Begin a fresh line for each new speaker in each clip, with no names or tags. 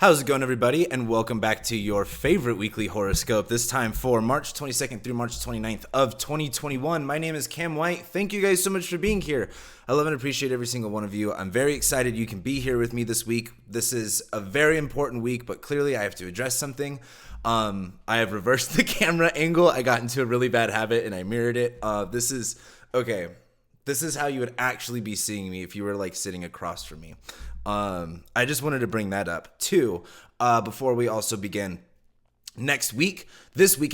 How's it going, everybody? And welcome back to your favorite weekly horoscope, this time for March 22nd through March 29th of 2021. My name is Cam White. Thank you guys so much for being here. I love and appreciate every single one of you. I'm very excited you can be here with me this week. This is a very important week, but clearly I have to address something. I have reversed the camera angle. I got into a really bad habit and I mirrored it. This is how you would actually be seeing me if you were like sitting across from me. I just wanted to bring that up too, before we also begin. This week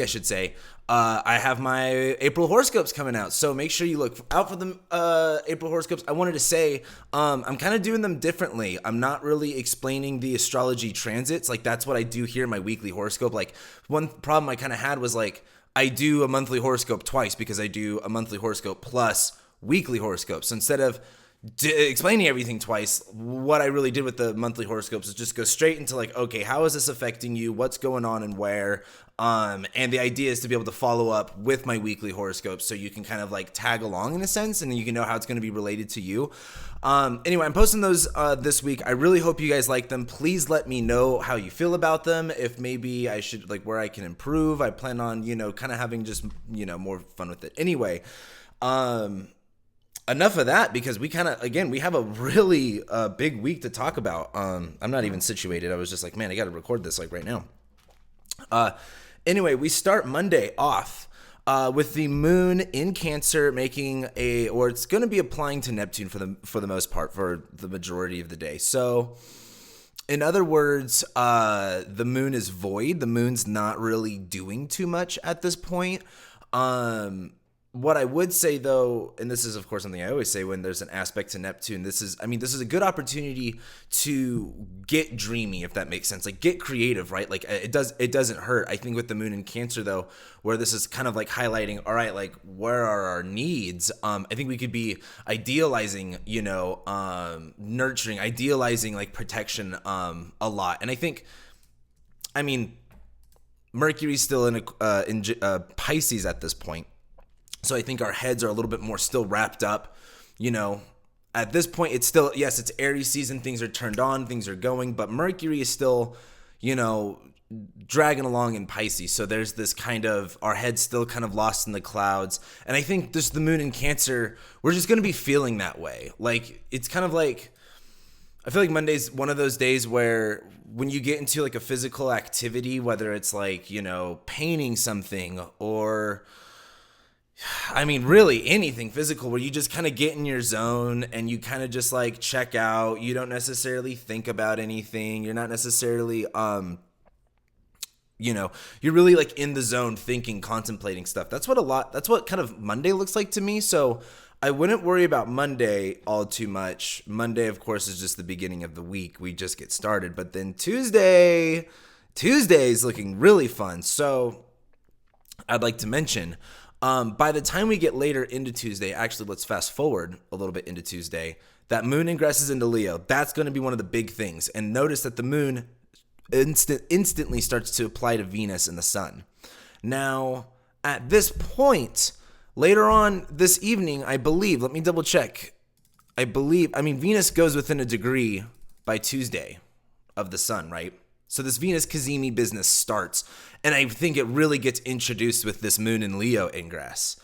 I should say, I have my April horoscopes coming out, so make sure you look out for them. April horoscopes. I wanted to say, I'm kind of doing them differently. I'm not really explaining the astrology transits. Like, that's what I do here in my weekly horoscope. Like, one problem I kind of had was like, I do a monthly horoscope twice because I do a monthly horoscope plus weekly horoscopes. So instead of explaining everything twice, what I really did with the monthly horoscopes is just go straight into like, okay, how is this affecting you? What's going on and where? And the idea is to be able to follow up with my weekly horoscopes so you can kind of like tag along in a sense and you can know how it's going to be related to you. Anyway, I'm posting those this week. I really hope you guys like them. Please let me know how you feel about them. If maybe I should, like, where I can improve. I plan on, kind of having just, more fun with it. Anyway, enough of that, because we have a really big week to talk about. I'm not even situated. I was just like, man, I got to record this like right now. Anyway, we start Monday off with the moon in Cancer it's going to be applying to Neptune for the most part for the majority of the day. So in other words, the moon is void. The moon's not really doing too much at this point. What I would say, though, and this is, of course, something I always say when there's an aspect to Neptune, this is a good opportunity to get dreamy, if that makes sense. Like, get creative, right? Like, it doesn't hurt. I think with the moon in Cancer, though, where this is kind of like highlighting, all right, like, where are our needs? I think we could be idealizing, nurturing, idealizing, like, protection a lot. And I think, Mercury's still in Pisces at this point. So I think our heads are a little bit more still wrapped up, at this point. It's still, yes, it's Aries season. Things are turned on, things are going, but Mercury is still, dragging along in Pisces. So there's this kind of, our heads still kind of lost in the clouds. And I think just the moon in Cancer, we're just going to be feeling that way. Like, it's kind of like, I feel like Monday's one of those days where when you get into like a physical activity, whether it's like, painting something or, really anything physical, where you just kind of get in your zone and you kind of just like check out. You don't necessarily think about anything. You're not necessarily, you're really like in the zone thinking, contemplating stuff. That's what kind of Monday looks like to me. So I wouldn't worry about Monday all too much. Monday, of course, is just the beginning of the week. We just get started. But then Tuesday is looking really fun. So I'd like to mention, by the time we get later into Tuesday, actually, let's fast forward a little bit into Tuesday, that moon ingresses into Leo. That's going to be one of the big things. And notice that the moon instantly starts to apply to Venus and the sun. Now, at this point, later on this evening, I believe, let me double check. Venus goes within a degree by Tuesday of the sun, right? So this Venuz Cazimi business starts, and I think it really gets introduced with this moon in Leo ingress.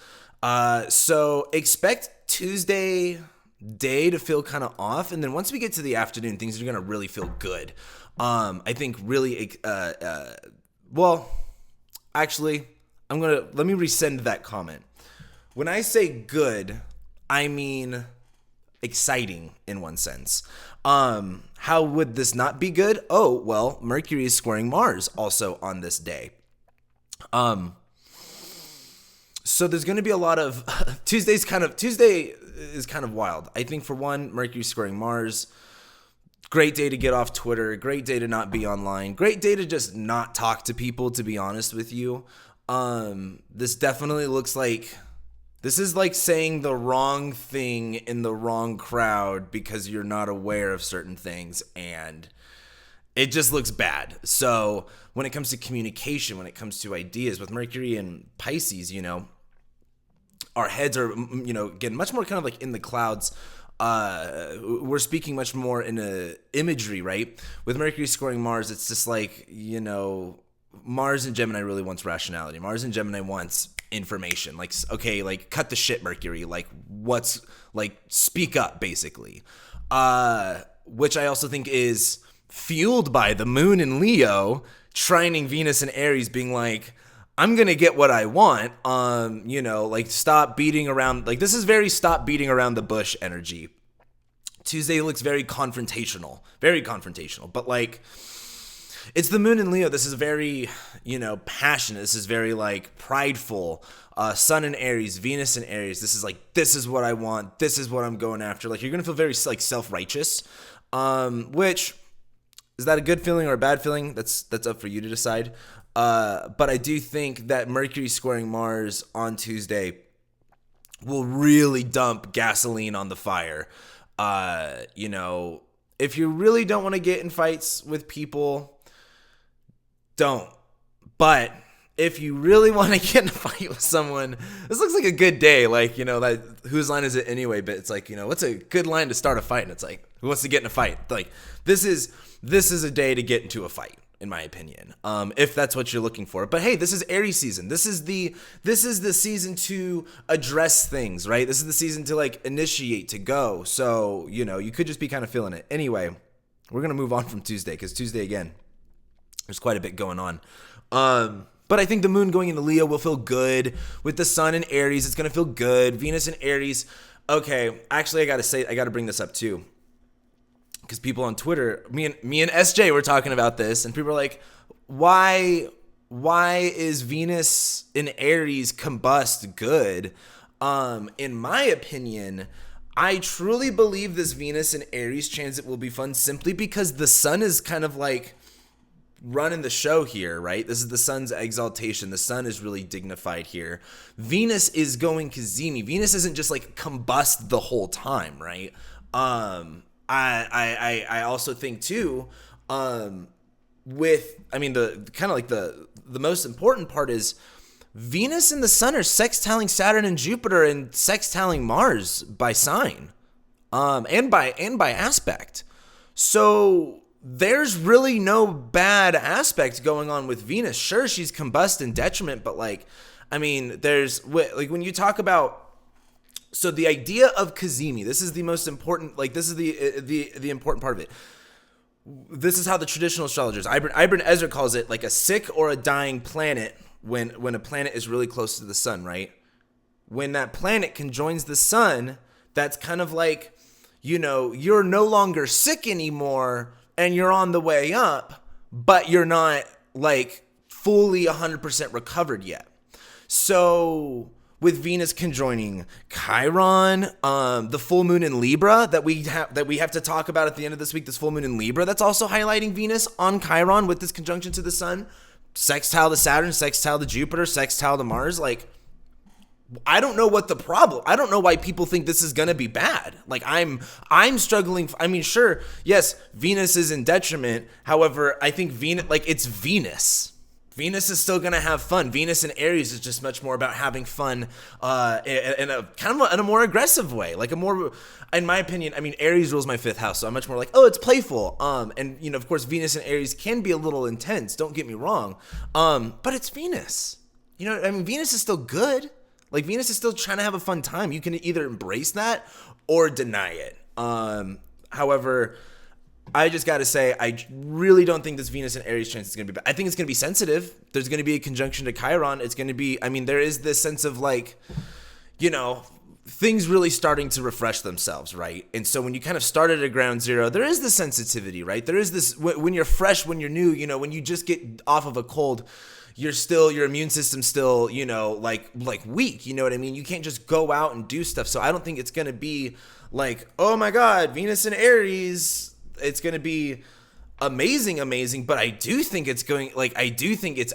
So expect Tuesday day to feel kind of off, and then once we get to the afternoon, things are going to really feel good. I think really, actually, let me resend that comment. When I say good, I mean exciting in one sense. How would this not be good? Oh, well, Mercury is squaring Mars also on this day. So there's going to be a lot of Tuesday is kind of wild. I think for one, Mercury squaring Mars, great day to get off Twitter, great day to not be online, great day to just not talk to people, to be honest with you. This definitely looks like, this is like saying the wrong thing in the wrong crowd because you're not aware of certain things, and it just looks bad. So when it comes to communication, when it comes to ideas with Mercury and Pisces, our heads are, getting much more kind of like in the clouds. we're speaking much more in a imagery, right? With Mercury scoring Mars, it's just like, Mars in Gemini really wants rationality. Mars in Gemini wants information. Like, okay, like cut the shit, Mercury. Like, speak up, basically. Which I also think is fueled by the moon in Leo, trining Venus and Aries, being like, I'm going to get what I want. Stop beating around. Like, this is very stop beating around the bush energy. Tuesday looks very confrontational. But, like, it's the moon in Leo. This is very, passionate. This is very, like, prideful. Sun in Aries, Venus in Aries. This is like, this is what I want. This is what I'm going after. Like, you're going to feel very, like, self-righteous. Which, is that a good feeling or a bad feeling? That's up for you to decide. But I do think that Mercury squaring Mars on Tuesday will really dump gasoline on the fire. If you really don't want to get in fights with people, don't. But if you really want to get in a fight with someone, this looks like a good day. Like, that whose line is it anyway? But it's like, what's a good line to start a fight? And it's like, who wants to get in a fight? Like, this is a day to get into a fight, in my opinion, if that's what you're looking for. But hey, this is Aries season. This is the season to address things, right? This is the season to, like, initiate, to go. So, you could just be kind of feeling it. Anyway, we're going to move on from Tuesday, because Tuesday, again, there's quite a bit going on. But I think the moon going into Leo will feel good. With the sun in Aries, it's going to feel good. Venus in Aries. Okay, actually, I got to bring this up too. Because people on Twitter, me and SJ were talking about this, and people are like, why is Venus in Aries combust good? In my opinion, I truly believe this Venus in Aries transit will be fun simply because the sun is kind of like running the show here, right? This is the sun's exaltation. The sun is really dignified here. Venus is going Cazimi. Venus isn't just like combust the whole time, right? I also think too, the most important part is Venus and the sun are sextiling Saturn and Jupiter and sextiling Mars by sign, and by aspect. So there's really no bad aspect going on with Venus. Sure, she's combust and detriment, but there's when you talk about. So the idea of Cazimi, this is the most important, this is the important part of it. This is how the traditional astrologers, Ibn Ezra calls it like a sick or a dying planet when a planet is really close to the sun, right? When that planet conjoins the sun, that's kind of like, you're no longer sick anymore and you're on the way up, but you're not like fully 100% recovered yet. So with Venus conjoining Chiron, the full moon in Libra that we have to talk about at the end of this week, this full moon in Libra, that's also highlighting Venus on Chiron with this conjunction to the sun, sextile to Saturn, sextile to Jupiter, sextile to Mars. Like, I don't know what the problem. I don't know why people think this is gonna be bad. Like, I'm struggling. I mean, sure, yes, Venus is in detriment. However, I think it's Venus. Venus is still going to have fun. Venus in Aries is just much more about having fun in a more aggressive way. Like, in my opinion, Aries rules my fifth house, so I'm much more like, oh, it's playful. And of course, Venus in Aries can be a little intense, don't get me wrong. But it's Venus. Venus is still good. Like, Venus is still trying to have a fun time. You can either embrace that or deny it. However, I just got to say, I really don't think this Venus and Aries transit is going to be bad. I think it's going to be sensitive. There's going to be a conjunction to Chiron. It's going to be, there is this sense of things really starting to refresh themselves, right? And so when you kind of start at a ground zero, there is this sensitivity, right? There is this, when you're fresh, when you're new, when you just get off of a cold, your immune system's still, weak. You know what I mean? You can't just go out and do stuff. So I don't think it's going to be like, oh my God, Venus and Aries, it's going to be amazing, but I do think it's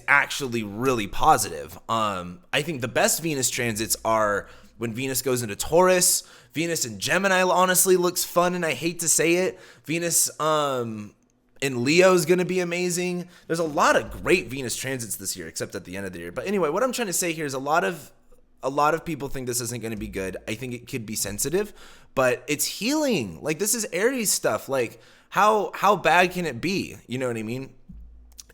actually really positive. I think the best Venus transits are when Venus goes into Taurus. Venus in Gemini honestly looks fun, and I hate to say it. Venus in Leo is going to be amazing. There's a lot of great Venus transits this year, except at the end of the year. But anyway, what I'm trying to say here is a lot of a lot of people think this isn't going to be good. I think it could be sensitive, but it's healing. Like, this is Aries stuff. Like, how bad can it be? You know what I mean?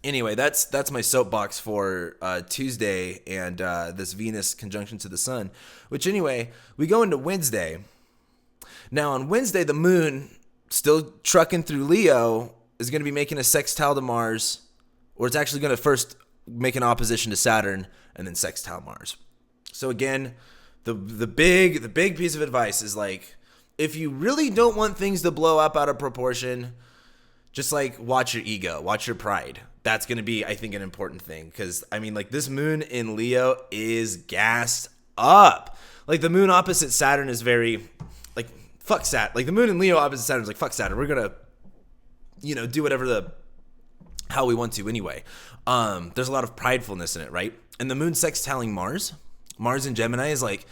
Anyway, that's my soapbox for Tuesday and this Venus conjunction to the sun. Which, anyway, we go into Wednesday. Now, on Wednesday, the moon, still trucking through Leo, is going to be making a sextile to Mars, or it's actually going to first make an opposition to Saturn and then sextile Mars. So again, the big piece of advice is, like, if you really don't want things to blow up out of proportion, just like watch your ego, watch your pride. That's going to be, I think, an important thing, because I mean, like, this moon in Leo is gassed up. Like, the moon opposite Saturn is very, like, fuck Saturn. Like, the moon in Leo opposite Saturn is like, fuck Saturn. We're going to, do whatever how we want to anyway. There's a lot of pridefulness in it, right? And the moon sextiling Mars in Gemini is like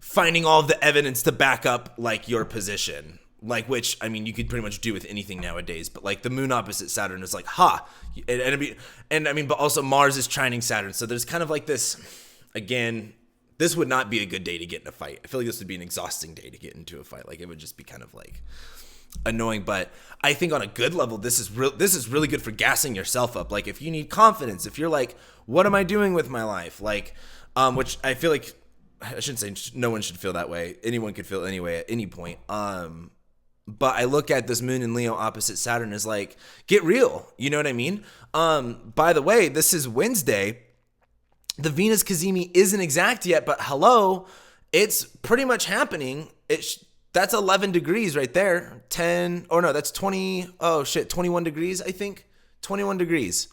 finding all of the evidence to back up, like, your position. Like, which, I mean, you could pretty much do with anything nowadays, but like the moon opposite Saturn is like, but also Mars is trining Saturn. So there's kind of like this, again, this would not be a good day to get in a fight. I feel like this would be an exhausting day to get into a fight. Like, it would just be kind of like annoying, but I think on a good level, this is really good for gassing yourself up. Like, if you need confidence, if you're like, what am I doing with my life? Like, which I feel like, I shouldn't say no one should feel that way. Anyone could feel anyway at any point. But I look at this moon in Leo opposite Saturn as like, get real. You know what I mean? By the way, this is Wednesday. The Venuz Cazimi isn't exact yet, but hello, it's pretty much happening. That's 11 degrees right there. 21 degrees, I think. 21 degrees.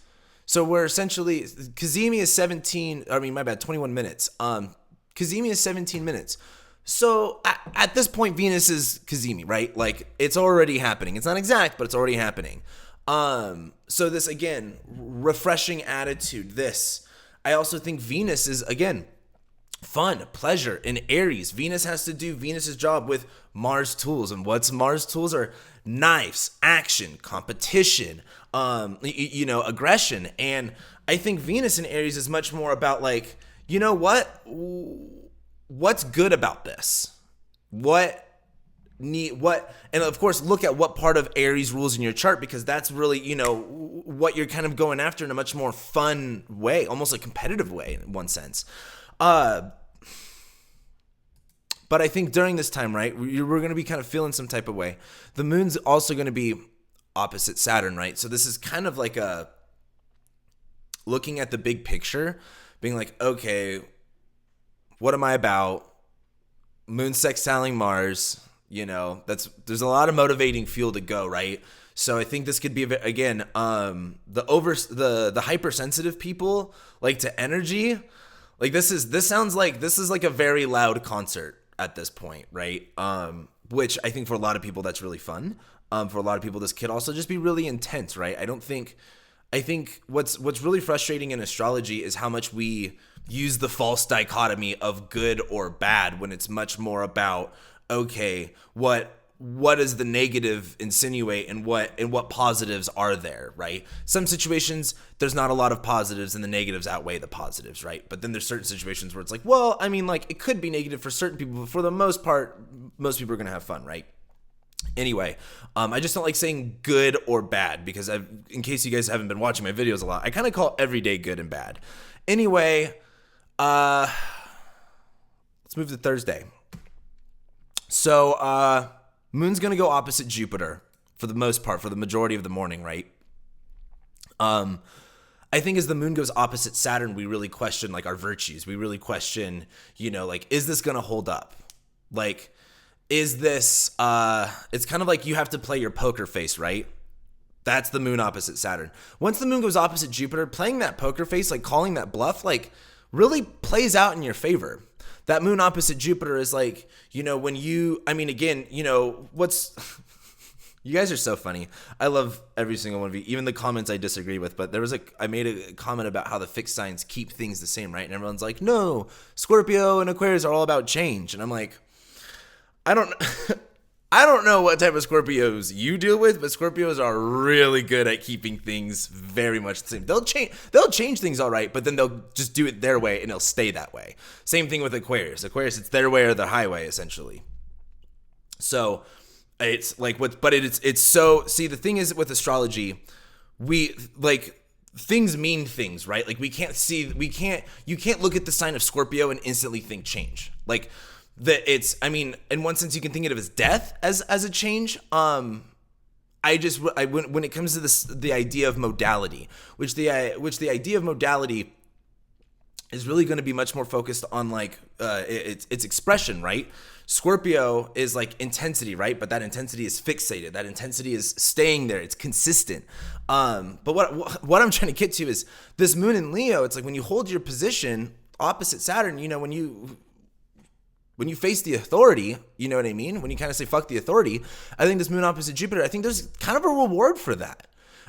So we're essentially, Cazimi is 21 minutes. Cazimi is 17 minutes. So at this point, Venus is Cazimi, right? Like, it's already happening. It's not exact, but it's already happening. So this, again, refreshing attitude. I also think Venus is, again, fun, pleasure in Aries. Venus has to do Venus's job with Mars tools. And what's Mars tools are knives, action, competition, aggression. And I think Venus in Aries is much more about, like, you know what? What's good about this? And of course, look at what part of Aries rules in your chart, because that's really, what you're kind of going after in a much more fun way, almost a competitive way in one sense. But I think during this time, right, we're going to be kind of feeling some type of way. The moon's also going to be opposite Saturn, right? So this is kind of like looking at the big picture, being like, okay, what am I about? Moon sextiling Mars, there's a lot of motivating fuel to go, right? So I think this could be, again, the hypersensitive people, like, to energy. Like, this is like a very loud concert at this point, right? Which I think for a lot of people, that's really fun. For a lot of people, this could also just be really intense, right? I think what's really frustrating in astrology is how much we use the false dichotomy of good or bad, when it's much more about, okay, what does the negative insinuate and what positives are there, right? Some situations, there's not a lot of positives and the negatives outweigh the positives, right? But then there's certain situations where it's like, well, I mean, like, it could be negative for certain people, but for the most part, most people are going to have fun, right? Anyway, I just don't like saying good or bad, because in case you guys haven't been watching my videos a lot, I kind of call every day good and bad. Anyway, let's move to Thursday. So, Moon's going to go opposite Jupiter for the most part, for the majority of the morning, right? I think as the moon goes opposite Saturn, we really question, like, our virtues. We really question, like, is this going to hold up? Like, is this, it's kind of like you have to play your poker face, right? That's the moon opposite Saturn. Once the moon goes opposite Jupiter, playing that poker face, like calling that bluff, like, really plays out in your favor. That moon opposite Jupiter is like, when you, again, what's, you guys are so funny. I love every single one of you, even the comments I disagree with, but I made a comment about how the fixed signs keep things the same, right? And everyone's like, no, Scorpio and Aquarius are all about change. And I'm like, I I don't know what type of Scorpios you deal with, but Scorpios are really good at keeping things very much the same. They'll change things all right, but then they'll just do it their way and it'll stay that way. Same thing with Aquarius. Aquarius, it's their way or the highway, essentially. So it's like it's so, see, the thing is with astrology, we like, things mean things, right? Like you can't look at the sign of Scorpio and instantly think change. Like in one sense you can think of it as death as a change. When it comes to the idea of modality, which the idea of modality is really going to be much more focused on like its expression, right? Scorpio is like intensity, right? But that intensity is fixated. That intensity is staying there. It's consistent. But what I'm trying to get to is this moon in Leo. It's like when you hold your position opposite Saturn, when you face the authority, you know what I mean? When you kind of say fuck the authority, I think this moon opposite Jupiter, I think there's kind of a reward for that.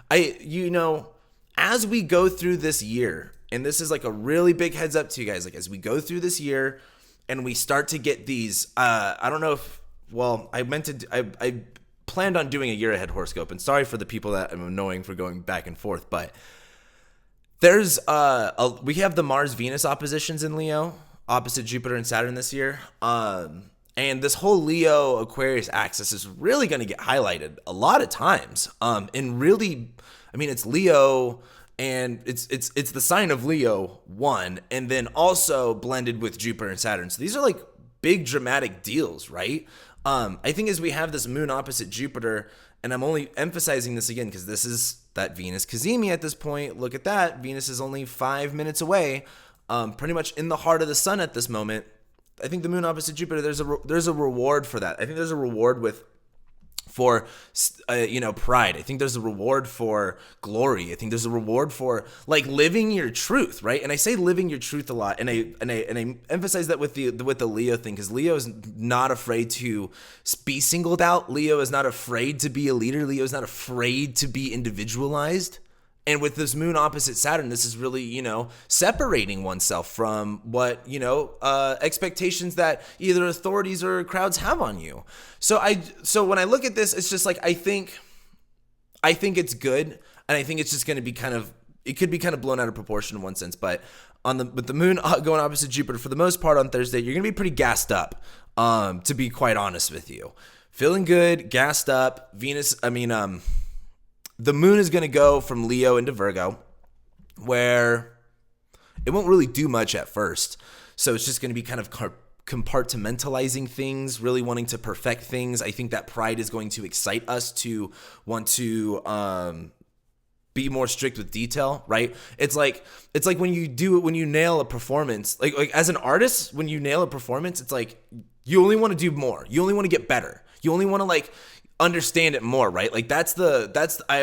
As we go through this year, and this is like a really big heads up to you guys, like as we go through this year and we start to get these, I planned on doing a year ahead horoscope, and sorry for the people that I'm annoying for going back and forth, but there's, we have the Mars-Venus oppositions in Leo, opposite Jupiter and Saturn this year. And this whole Leo Aquarius axis is really going to get highlighted a lot of times. And really, it's Leo, and it's the sign of Leo 1, and then also blended with Jupiter and Saturn. So these are like big dramatic deals, right? I think as we have this moon opposite Jupiter, and I'm only emphasizing this again because this is that Venuz Cazimi at this point. Look at that. Venus is only 5 minutes away, pretty much in the heart of the sun at this moment. I think the moon opposite Jupiter, there's a reward for that. I think there's a reward for pride. I think there's a reward for glory. I think there's a reward for like living your truth, right? And I say living your truth a lot, and I emphasize that with the Leo thing, because Leo is not afraid to be singled out. Leo is not afraid to be a leader. Leo is not afraid to be individualized. And with this moon opposite Saturn, this is really, separating oneself from what, expectations that either authorities or crowds have on you. So when I look at this, it's just like, I think it's good. And I think it's just going to be it could be kind of blown out of proportion in one sense. But with the moon going opposite Jupiter, for the most part on Thursday, you're going to be pretty gassed up, to be quite honest with you. Feeling good, gassed up. The moon is going to go from Leo into Virgo, where it won't really do much at first. So it's just going to be kind of compartmentalizing things, really wanting to perfect things. I think that pride is going to excite us to want to be more strict with detail, right? It's like when you nail a performance, like as an artist, when you nail a performance, it's like you only want to do more. You only want to get better. You only want to understand it more, right? Like I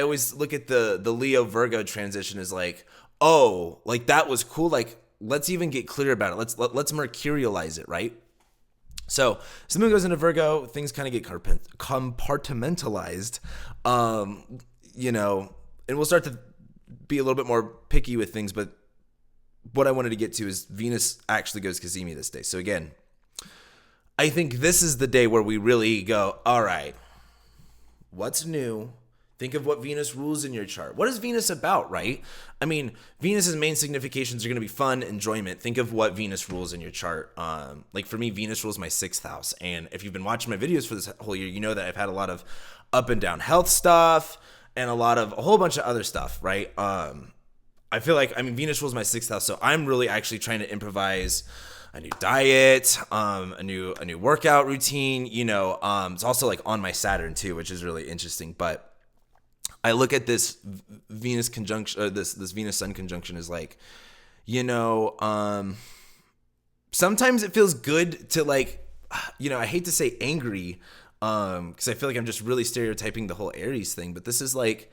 always look at the Leo Virgo transition as like, oh, like that was cool. Like let's even get clear about it. Let's mercurialize it, right? So as the moon goes into Virgo, things kind of get compartmentalized, and we'll start to be a little bit more picky with things. But what I wanted to get to is Venus actually goes Cazimi this day. So again, I think this is the day where we really go, all right, what's new? Think of what Venus rules in your chart. What is Venus about, right? Venus's main significations are going to be fun, enjoyment. Think of what Venus rules in your chart. Like for me, Venus rules my 6th house. And if you've been watching my videos for this whole year, you know that I've had a lot of up and down health stuff and a whole bunch of other stuff, right? I feel like, Venus rules my 6th house. So I'm really actually trying to improvise a new diet, a new workout routine, it's also like on my Saturn too, which is really interesting. But I look at this Venus conjunction, or this Venus Sun conjunction is like, sometimes it feels good to I hate to say angry, because I feel like I'm just really stereotyping the whole Aries thing, but this is like,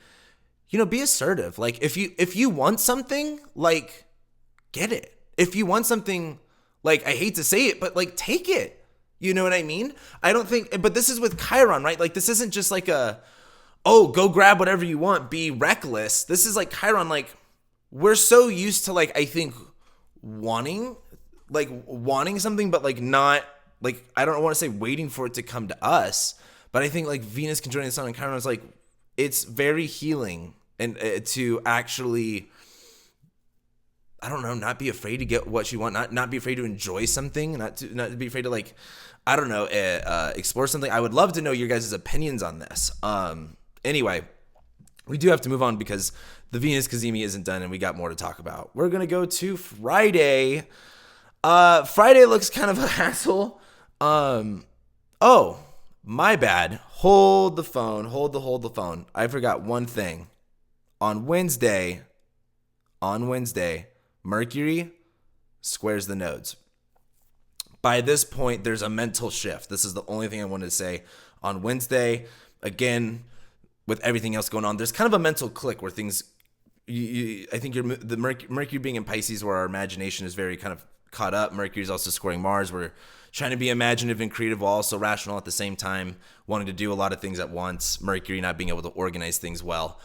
be assertive. Like if you want something, get it. If you want something, I hate to say it, but take it. You know what I mean? I don't think, but this is with Chiron, right? This isn't just go grab whatever you want, be reckless. This is Chiron, we're so used to I think wanting something, but not, I don't want to say waiting for it to come to us, But I think like Venus conjoining the sun and Chiron is like, it's very healing and to actually, I don't know, not be afraid to get what you want, not be afraid to enjoy something, not to be afraid to like, I don't know, explore something. I would love to know your guys' opinions on this. Anyway, we do have to move on because the Venus Cazimi isn't done and we got more to talk about. We're going to go to Friday. Friday looks kind of a hassle. Oh, my bad. Hold the phone. I forgot one thing. On Wednesday, Mercury squares the nodes. By this point, there's a mental shift. This is the only thing I wanted to say. On Wednesday, again, with everything else going on, there's kind of a mental click where things, I think the Mercury being in Pisces, where our imagination is very kind of caught up. Mercury's also squaring Mars. We're trying to be imaginative and creative while also rational at the same time, wanting to do a lot of things at once. Mercury not being able to organize things well.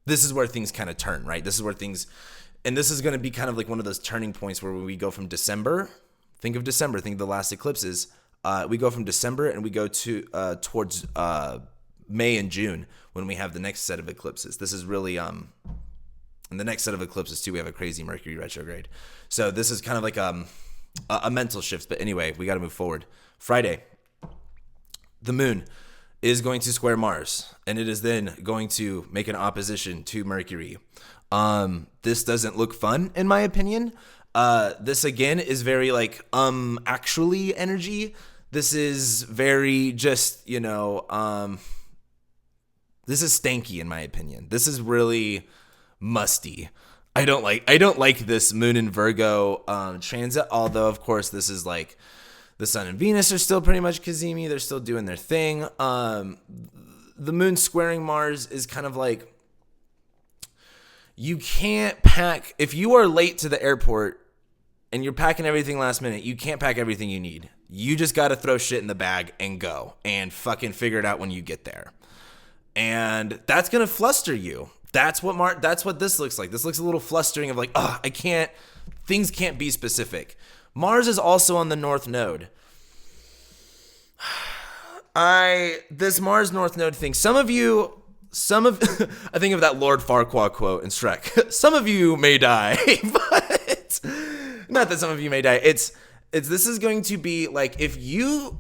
This is where things kind of turn, right? This is where things, and this is going to be kind of like one of those turning points where we go from December. Think of December. Think of the last eclipses. We go from December and we go to towards May and June when we have the next set of eclipses. This is really in the next set of eclipses too. We have a crazy Mercury retrograde. So this is kind of like a mental shift. But anyway, we got to move forward. Friday, the moon is going to square Mars, and it is then going to make an opposition to Mercury. This doesn't look fun, in my opinion. This again is very like actually energy. This is very just, this is stanky in my opinion. This is really musty. I don't like this Moon in Virgo transit, although of course this is like the Sun and Venus are still pretty much Cazimi. They're still doing their thing. The Moon squaring Mars is kind of like, you can't pack, if you are late to the airport and you're packing everything last minute, you can't pack everything you need. You just got to throw shit in the bag and go and fucking figure it out when you get there. And that's going to fluster you. That's what this looks like. This looks a little flustering of like, things can't be specific. Mars is also on the North Node. This Mars North Node thing, I think of that Lord Farquaad quote in Shrek. Some of you may die, but not that some of you may die. This is going to be like, if you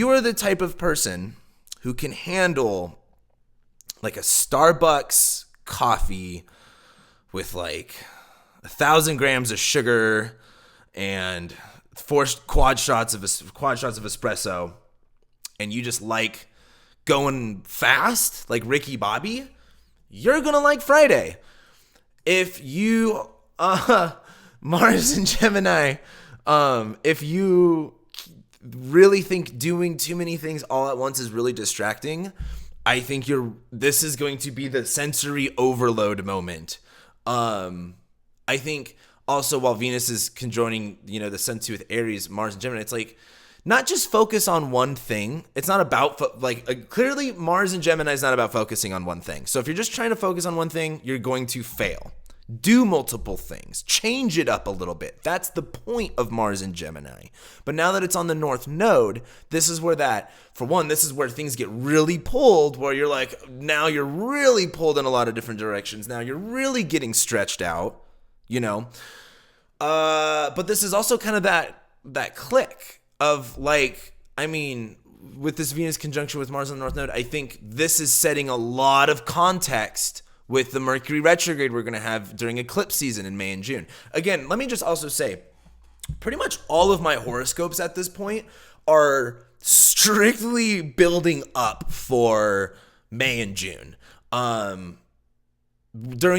are the type of person who can handle like a Starbucks coffee with like 1,000 grams of sugar and 4 quad shots of espresso, and you just like going fast like Ricky Bobby, you're gonna like Friday. If you Mars and Gemini, if you really think doing too many things all at once is really distracting, I think this is going to be the sensory overload moment. I think also while Venus is conjoining, the Sun too with Aries, Mars and Gemini, it's like, not just focus on one thing. It's not about, clearly Mars and Gemini is not about focusing on one thing. So if you're just trying to focus on one thing, you're going to fail. Do multiple things. Change it up a little bit. That's the point of Mars and Gemini. But now that it's on the North Node, this is where this is where things get really pulled, where you're like, now you're really pulled in a lot of different directions. Now you're really getting stretched out, But this is also kind of that click of like, with this Venus conjunction with Mars on the North Node, I think this is setting a lot of context with the Mercury retrograde we're going to have during eclipse season in May and June. Again, let me just also say, pretty much all of my horoscopes at this point are strictly building up for May and June. During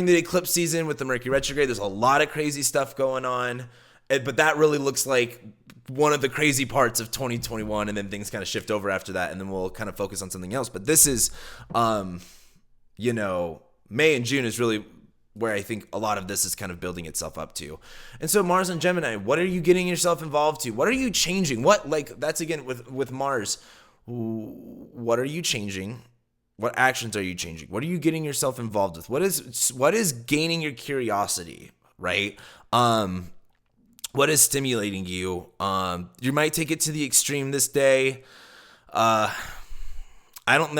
the eclipse season with the Mercury retrograde, there's a lot of crazy stuff going on, but that really looks like one of the crazy parts of 2021, and then things kind of shift over after that, and then we'll kind of focus on something else. But this is, May and June is really where I think a lot of this is kind of building itself up to. And so Mars and Gemini, what are you getting yourself involved to? What are you changing? That's again with Mars. What are you changing? What actions are you changing? What are you getting yourself involved with? What is gaining your curiosity, right? What is stimulating you? You might take it to the extreme this day. I don't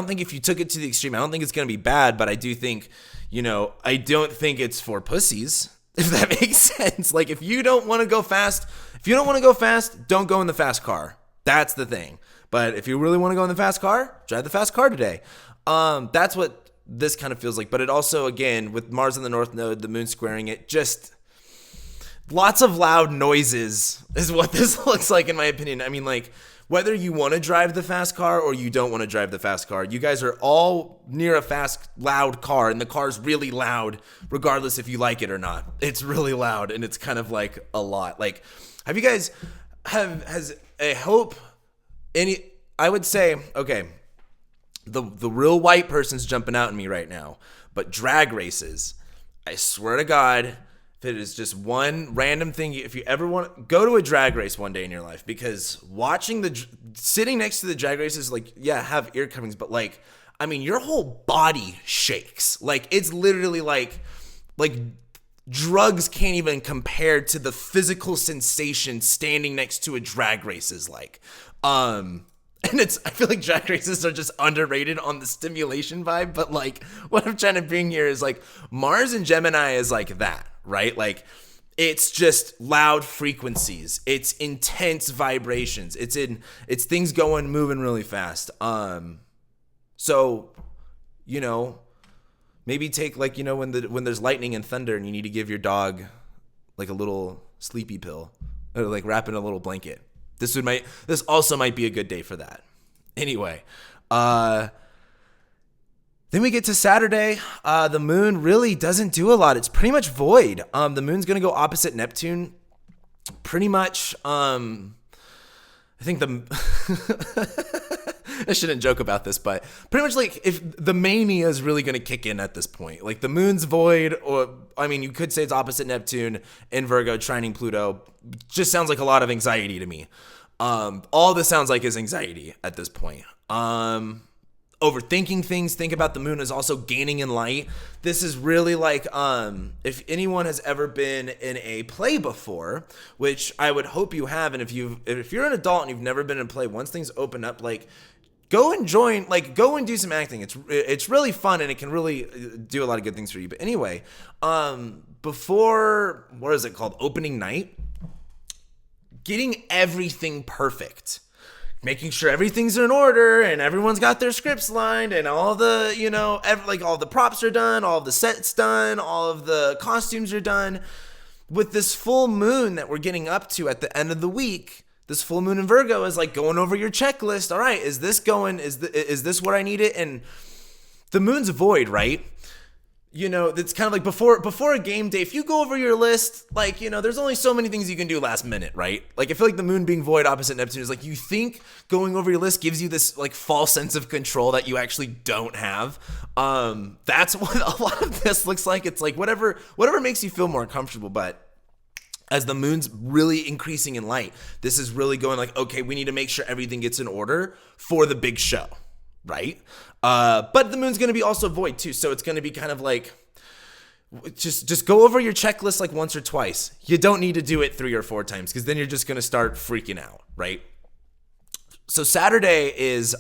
think if you took it to the extreme, I don't think it's going to be bad, but I do think, I don't think it's for pussies, if that makes sense. Like, if you don't want to go fast, don't go in the fast car. That's the thing. But if you really want to go in the fast car, drive the fast car today. That's what this kind of feels like. But it also, again, with Mars in the North Node, the moon squaring it, just lots of loud noises is what this looks like, in my opinion. I mean, like, whether you want to drive the fast car or you don't want to drive the fast car, you guys are all near a fast, loud car, and the car's really loud, regardless if you like it or not. It's really loud, and it's kind of like a lot. Like, have you guys has a hope? I would say, okay, the real white person's jumping out at me right now, but drag races, I swear to God, if it is just one random thing, if you ever want, go to a drag race one day in your life, because sitting next to the drag races, like, yeah, have ear coverings, but like, I mean, your whole body shakes. Like, it's literally like drugs can't even compare to the physical sensation standing next to a drag race is like. And I feel like drag races are just underrated on the stimulation vibe, but like, what I'm trying to bring here is like, Mars and Gemini is like that, right? Like, it's just loud frequencies. It's intense vibrations. It's things moving really fast. So, maybe take, like, when there's lightning and thunder and you need to give your dog like a little sleepy pill, or like wrap in a little blanket. This also might be a good day for that. Anyway, then we get to Saturday. The moon really doesn't do a lot. It's pretty much void. The moon's going to go opposite Neptune. Pretty much, I think I shouldn't joke about this, but pretty much, like, if the mania is really going to kick in at this point, like the moon's void, or, I mean, you could say it's opposite Neptune in Virgo, trining Pluto, just sounds like a lot of anxiety to me. All this sounds like is anxiety at this point. Overthinking things. Think about the moon is also gaining in light. This is really like, if anyone has ever been in a play before, which I would hope you have, and if you're an adult and you've never been in a play, once things open up, like, go and do some acting. It's really fun, and it can really do a lot of good things for you. But anyway, before, what is it called? Opening night. Getting everything perfect. Making sure everything's in order and everyone's got their scripts lined and all the, all the props are done, all of the sets done, all of the costumes are done. With this full moon that we're getting up to at the end of the week, this full moon in Virgo is like going over your checklist. All right, is this is this what I needed? And the moon's void, right? It's kind of like before a game day, if you go over your list, like, there's only so many things you can do last minute, right? Like, I feel like the moon being void opposite Neptune is like, you think going over your list gives you this like false sense of control that you actually don't have. That's what a lot of this looks like. It's like whatever makes you feel more comfortable, but as the moon's really increasing in light, this is really going like, okay, we need to make sure everything gets in order for the big show, right? But the moon's going to be also void too. So it's going to be kind of like, just go over your checklist like once or twice. You don't need to do it 3 or 4 times, because then you're just going to start freaking out, right? So Saturday is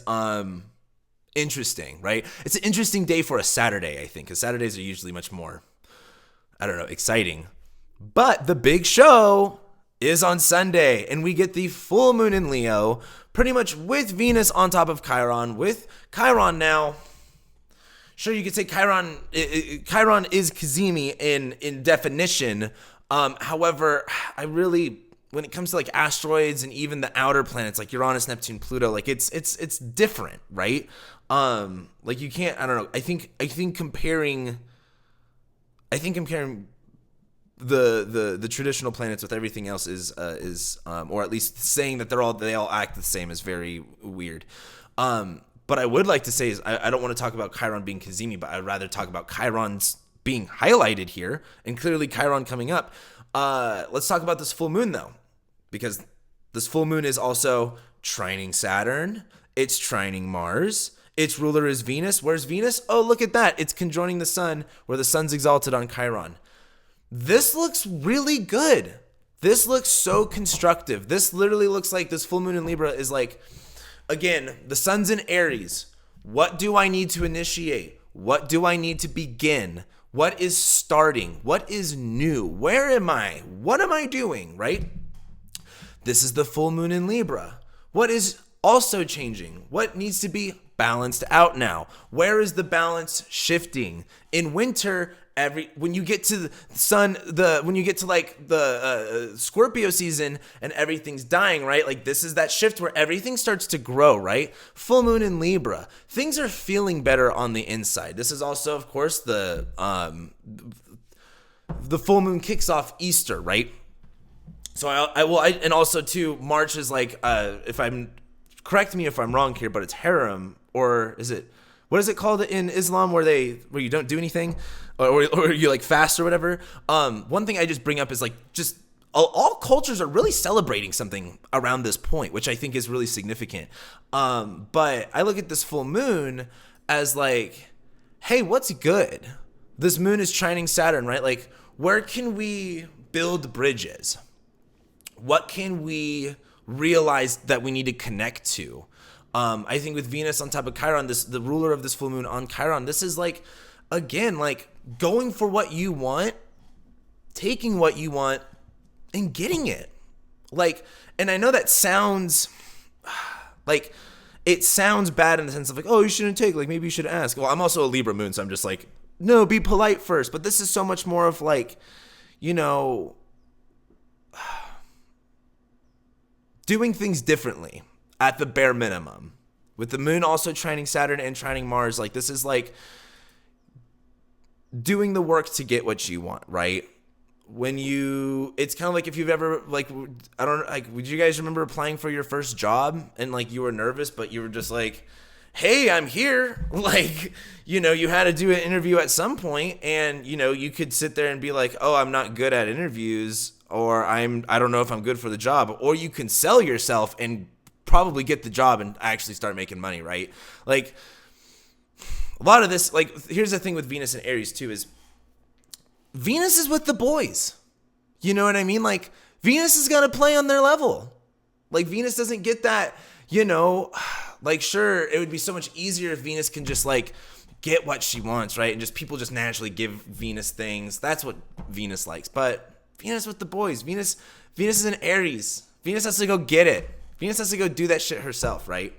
interesting, right? It's an interesting day for a Saturday, I think, because Saturdays are usually much more, exciting. But the big show is on Sunday, and we get the full moon in Leo, pretty much with Venus on top of Chiron. With Chiron now, sure, you could say Chiron is Cazimi in definition. However, when it comes to like asteroids and even the outer planets like Uranus, Neptune, Pluto, like it's different, right? Like you can't, I don't know. I think comparing the traditional planets with everything else is or at least saying that they all act the same is very weird. But I would like to say is I don't want to talk about Chiron being Cazimi, but I'd rather talk about Chiron's being highlighted here, and clearly Chiron coming up. Let's talk about this full moon though, because this full moon is also trining Saturn. It's trining Mars. Its ruler is Venus. Where's Venus? Oh, look at that. It's conjoining the sun, where the sun's exalted on Chiron. This looks really good. This looks so constructive. This literally looks like this full moon in Libra is like, Again, the sun's in Aries. What do I need to initiate? What do I need to begin? What is starting? What is new? Where am I? What am I doing, right? This is the full moon in Libra. What is also changing? What needs to be balanced out now? Where is the balance shifting? In winter, when you get to the sun, when you get to like the Scorpio season and everything's dying, right? Like this is that shift where everything starts to grow, right? Full moon in Libra, things are feeling better on the inside. This is also, of course, the full moon kicks off Easter, right? So and also too, March is like, correct me if I'm wrong here, but it's harem, or is it, what is it called in Islam where you don't do anything or you like fast or whatever? One thing I just bring up is like, just all cultures are really celebrating something around this point, which I think is really significant. But I look at this full moon as like, hey, what's good? This moon is trining Saturn, right? Like, where can we build bridges? What can we realize that we need to connect to? I think with Venus on top of Chiron, the ruler of this full moon on Chiron, this is like, again, like going for what you want, taking what you want, and getting it. Like, and I know that sounds like, it sounds bad in the sense of like, oh, you shouldn't take, like maybe you should ask. Well, I'm also a Libra moon, so I'm just like, no, be polite first. But this is so much more of like, you know, doing things differently at the bare minimum. With the moon also trining Saturn and trining Mars, like this is like doing the work to get what you want, right? It's kind of like if you've ever, like, I don't, like, would you guys remember applying for your first job and like you were nervous, but you were just like, hey, I'm here. Like, you know, you had to do an interview at some point and, you know, you could sit there and be like, oh, I'm not good at interviews, or I don't know if I'm good for the job, or you can sell yourself and probably get the job and actually start making money, right? Like a lot of this, like, here's the thing with Venus and Aries too, is Venus is with the boys. You know what I mean? Like Venus is going to play on their level. Like Venus doesn't get that, you know, like sure, it would be so much easier if Venus can just like get what she wants, right? And just people just naturally give Venus things. That's what Venus likes. But Venus with the boys. Venus is in Aries. Venus has to go get it. Venus has to go do that shit herself, right?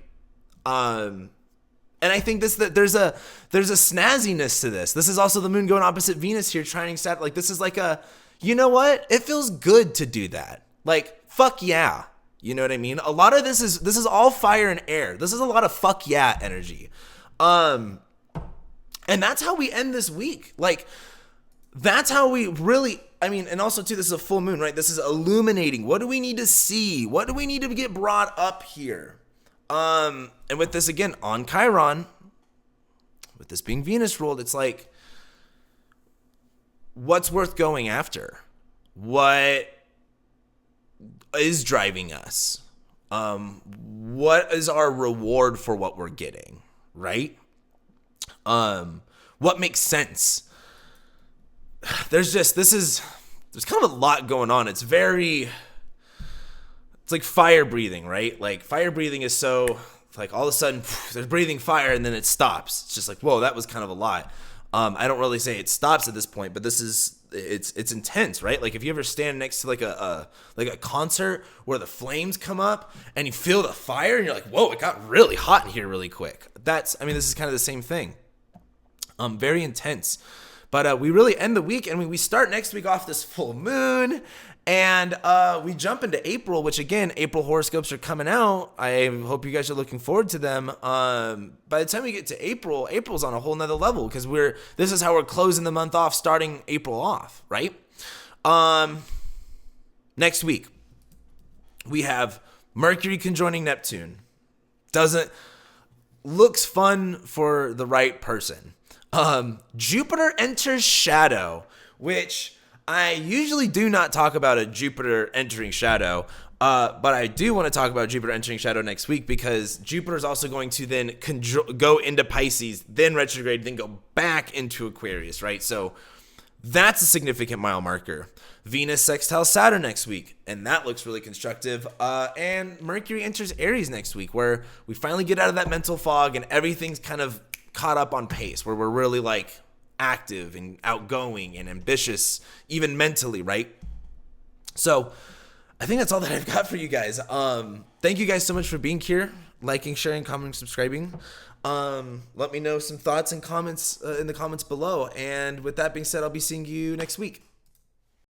And I think there's a snazziness to this. This is also the moon going opposite Venus here, trining Saturn. Like this is like a, you know what? It feels good to do that. Like fuck yeah, you know what I mean? A lot of this is all fire and air. This is a lot of fuck yeah energy, and that's how we end this week. Like that's how we really. I mean, and also too, this is a full moon, right? This is illuminating. What do we need to see? What do we need to get brought up here? And with this again on Chiron, with this being Venus ruled, it's like, what's worth going after? What is driving us? What is our reward for what we're getting, right? What makes sense? There's kind of a lot going on. It's like fire breathing, right? Like fire breathing is so like all of a sudden they're breathing fire and then it stops. It's just like, whoa, that was kind of a lot. I don't really say it stops at this point, but it's intense, right? Like if you ever stand next to like a concert where the flames come up and you feel the fire and you're like, whoa, it got really hot in here really quick. This is kind of the same thing. Very intense. But we really end the week, and we start next week off this full moon, and we jump into April, which again, April horoscopes are coming out. I hope you guys are looking forward to them. By the time we get to April, April's on a whole nother level because this is how we're closing the month off, starting April off, right? Next week, we have Mercury conjoining Neptune. Looks fun for the right person. Jupiter enters shadow, which I usually do not talk about a Jupiter entering shadow, but I do want to talk about Jupiter entering shadow next week because Jupiter is also going to then go into Pisces, then retrograde, then go back into Aquarius, right? So That's a significant mile marker. Venus sextile Saturn next week, and that looks really constructive. And Mercury enters Aries next week, where we finally get out of that mental fog and everything's kind of caught up on pace, where we're really like active and outgoing and ambitious, even mentally, right? So I think that's all that I've got for you guys. Thank you guys so much for being here, liking, sharing, commenting, subscribing. Let me know some thoughts and comments in the comments below. And with that being said, I'll be seeing you next week.